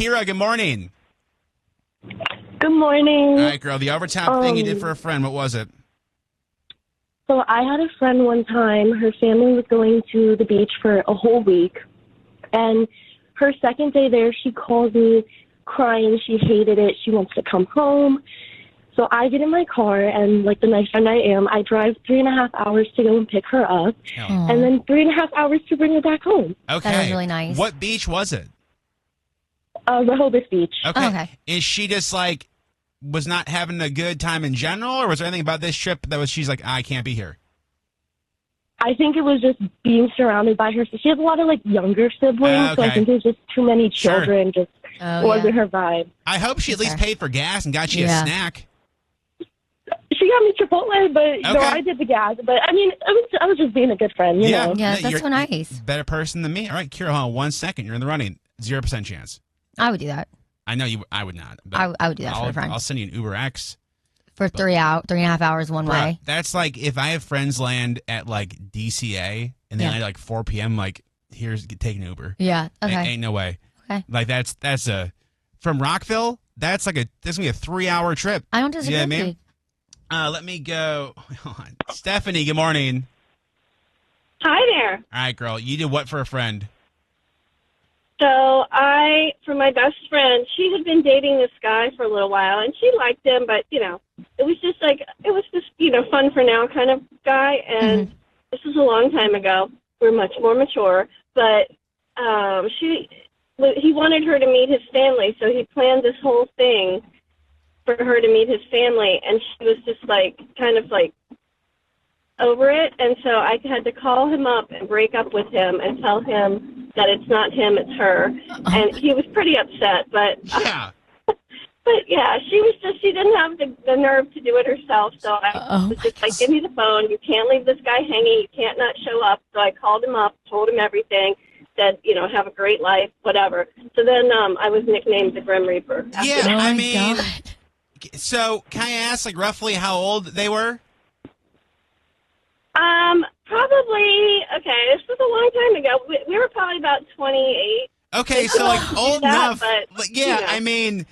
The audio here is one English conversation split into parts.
Kira. Good morning. Good morning. All right, girl. The overtime thing you did for a friend. What was it? So I had a friend one time. Her family was going to the beach for a whole week. And her second day there, she calls me crying. She hated it. She wants to come home. So I get in my car, and like the nice friend I am, I drive 3.5 hours to go and pick her up, and then 3.5 hours to bring her back home. Okay. That was really nice. What beach was it? Rehoboth Beach. Okay. Oh, okay. Is she just like was not having a good time in general, or was there anything about this trip that was she's like, I can't be here? I think it was just being surrounded by her. She has a lot of like younger siblings, so I think it was just too many children. Just wasn't her vibe. I hope she at least paid for gas and got you a snack. She got me Chipotle, but no, I did the gas. But I mean, I was just being a good friend, you know? Yeah, that's so nice. Better person than me. All right, Kira, hold on 1 second. You're in the running. 0% chance. I would do that. I know you. I would not. I would do that for a friend. I'll send you an Uber X. For 3.5 hours one way. That's like if I have friends land at like DCA and they land at like 4 p.m. Like, take an Uber. Yeah. Okay. Ain't no way. Okay. Like that's from Rockville. That's gonna be a 3-hour trip. I don't disagree. You know what I mean? Let me go. Hold on. Stephanie, good morning. Hi there. All right, girl. You did what for a friend? So for my best friend, she had been dating this guy for a little while, and she liked him, but, you know, it was just, you know, fun for now kind of guy, and this was a long time ago. We're much more mature, but he wanted her to meet his family, so he planned this whole thing for her to meet his family, and she was just, like, kind of, like, over it, and so I had to call him up and break up with him and tell him that it's not him, it's her. And he was pretty upset, but she didn't have the nerve to do it herself, so I was just like, give me the phone, you can't leave this guy hanging, you can't not show up. So I called him up, told him everything, said, you know, have a great life, whatever. So then I was nicknamed the Grim Reaper. So can I ask, like, roughly how old they were? Probably, this was a long time ago. We were probably about 28. Okay, so, like, old enough. But, yeah, you know. I mean,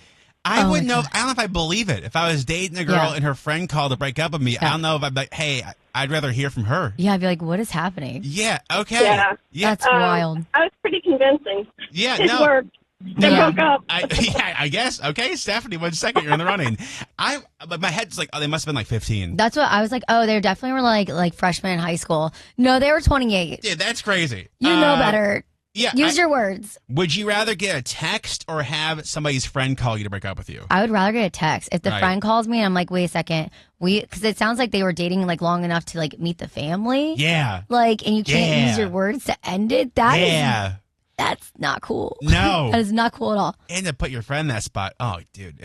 I wouldn't know. I don't know if I believe it. If I was dating a girl and her friend called to break up with me, I don't know if I'd be like, hey, I'd rather hear from her. Yeah, I'd be like, what is happening? Yeah, okay. Yeah. That's wild. I was pretty convincing. Yeah, it worked. They broke up. I guess. Okay, Stephanie, 1 second. You're in the running. But my head's like, they must have been like 15. That's what I was like. Oh, they definitely were like freshmen in high school. No, they were 28. Yeah, that's crazy. You know better. Yeah. Use your words. Would you rather get a text or have somebody's friend call you to break up with you? I would rather get a text. If the friend calls me and I'm like, wait a second, because it sounds like they were dating like long enough to like meet the family. Yeah. Like, and you can't use your words to end it. That's not cool. No. That is not cool at all. And to put your friend in that spot. Oh, dude.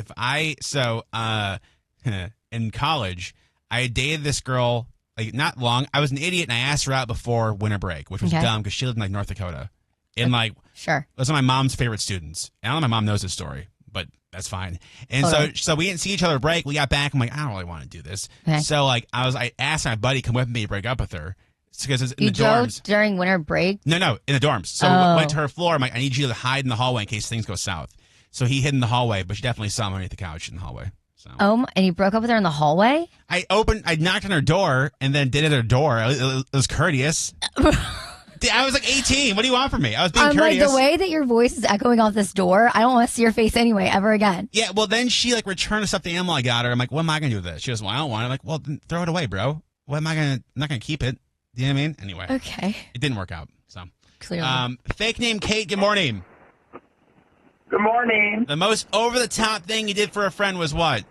In college, I dated this girl, like, not long. I was an idiot, and I asked her out before winter break, which was dumb because she lived in, like, North Dakota. And, like, sure, was one of my mom's favorite students. And I don't know if my mom knows this story, but that's fine. And so we didn't see each other break. We got back. I'm like, I don't really want to do this. Okay. So, like, I asked my buddy to come with me to break up with her. Because it's in the dorms. During winter break? No, in the dorms. So we went to her floor. I'm like, I need you to hide in the hallway in case things go south. So he hid in the hallway, but she definitely saw him underneath the couch in the hallway. So. And you broke up with her in the hallway? I knocked on her door and then did it at her door. It was courteous. I was like 18. What do you want from me? I was being courteous. Like, the way that your voice is echoing off this door, I don't want to see your face anyway, ever again. Yeah, well, then she, like, returned a stuffed animal I got her. I'm like, what am I going to do with this? She goes, well, I don't want it. I'm like, well, then throw it away, bro. What am I going to, I'm not going to keep it. You know what I mean? Anyway. Okay. It didn't work out. So. Clearly. Fake name Kate, good morning. Good morning. The most over-the-top thing you did for a friend was what?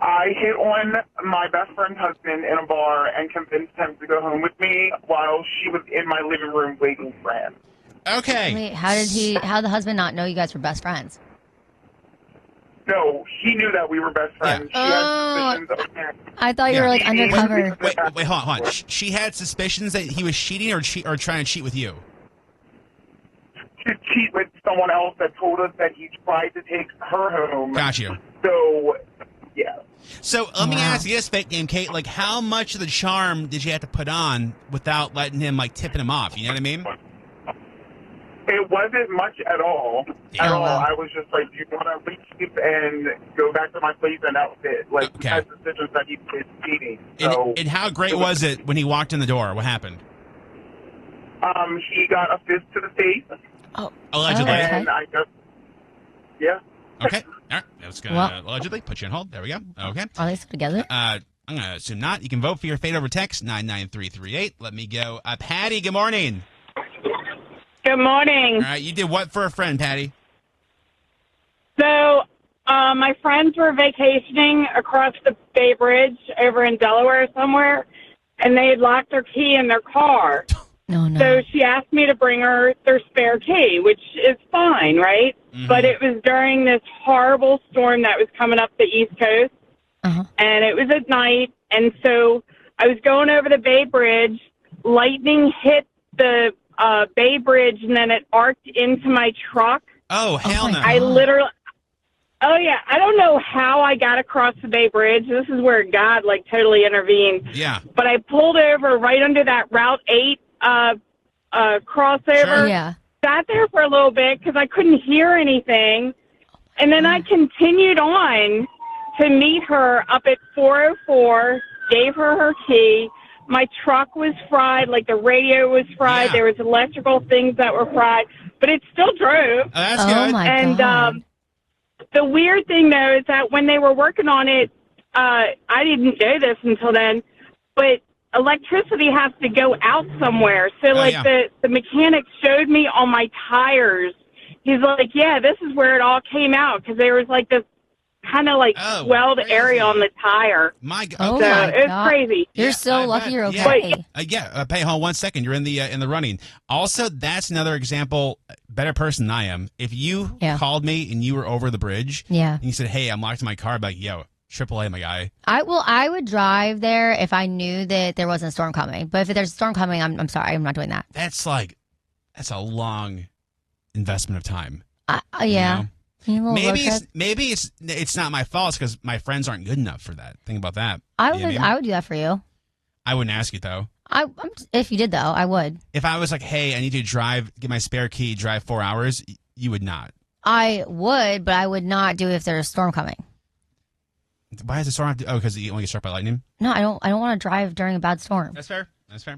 I hit on my best friend's husband in a bar and convinced him to go home with me while she was in my living room waiting for him. Okay. Wait, how did the husband not know you guys were best friends? No, he knew that we were best friends. Yeah. She had suspicions of him. I thought you were like undercover. Wait, hold on. She had suspicions that he was cheating or trying to cheat with you? To cheat with someone else that told us that he tried to take her home. Got you. So, yeah. So let me ask you this, fake name Kate. Like, how much of the charm did you have to put on without letting him, like, tipping him off? You know what I mean? It wasn't much at all. At all. Wow. I was just like, do you want to leave and go back to my place? And that was it. Like, Okay. that's the decisions that he was meeting. So, And how great was it when he walked in the door? What happened? he got a fist to the face. Oh, Allegedly. okay. And I just, yeah. Okay. All right. I was going to allegedly put you on hold. There we go. Okay. Are they still together? I'm going to assume not. You can vote for your fate over text, 99338. Let me go. Patty, good morning. Good morning. All right. You did what for a friend, Patty? So, my friends were vacationing across the Bay Bridge over in Delaware somewhere, and they had locked their key in their car. No. So she asked me to bring her their spare key, which is fine, right? Mm-hmm. But it was during this horrible storm that was coming up the East Coast, and it was at night, and so I was going over the Bay Bridge. Lightning hit the Bay Bridge, and then it arced into my truck. Oh, hell no. I literally... Oh, yeah. I don't know how I got across the Bay Bridge. This is where God, like, totally intervened. Yeah. But I pulled over right under that Route 8 crossover. Sure. Yeah. Sat there for a little bit because I couldn't hear anything. And then I continued on to meet her up at 404, gave her key. My truck was fried, like the radio was fried. Yeah. There was electrical things that were fried. But it still drove. Oh, that's Oh, good. my And God. the weird thing, though, is that when they were working on it, I didn't know this until then, but electricity has to go out somewhere. So, the mechanic showed me on my tires. He's like, yeah, this is where it all came out, because there was, like, this kind of, like, swelled area on the tire. My God. Oh, So my it's God. crazy. You're Yeah, so I lucky bet. you're Yeah. okay. Pay hold 1 second. You're in the running. Also, that's another example. Better person than I am. If you called me and you were over the bridge, and you said, "Hey, I'm locked in my car," I'd be like, "Yo, AAA, my guy." I would drive there if I knew that there wasn't a storm coming. But if there's a storm coming, I'm sorry, I'm not doing that. That's a long investment of time. Yeah. You know? Maybe it's not my fault because my friends aren't good enough for that. Think about that. I You know would what I mean? I would do that for you. I wouldn't ask you though. If you did though, I would. If I was like, "Hey, I need you to get my spare key, drive 4 hours," you would not. I would, but I would not do it if there's a storm coming. Why does the storm have to? Oh, because you only get struck by lightning. No, I don't want to drive during a bad storm. That's fair. That's fair.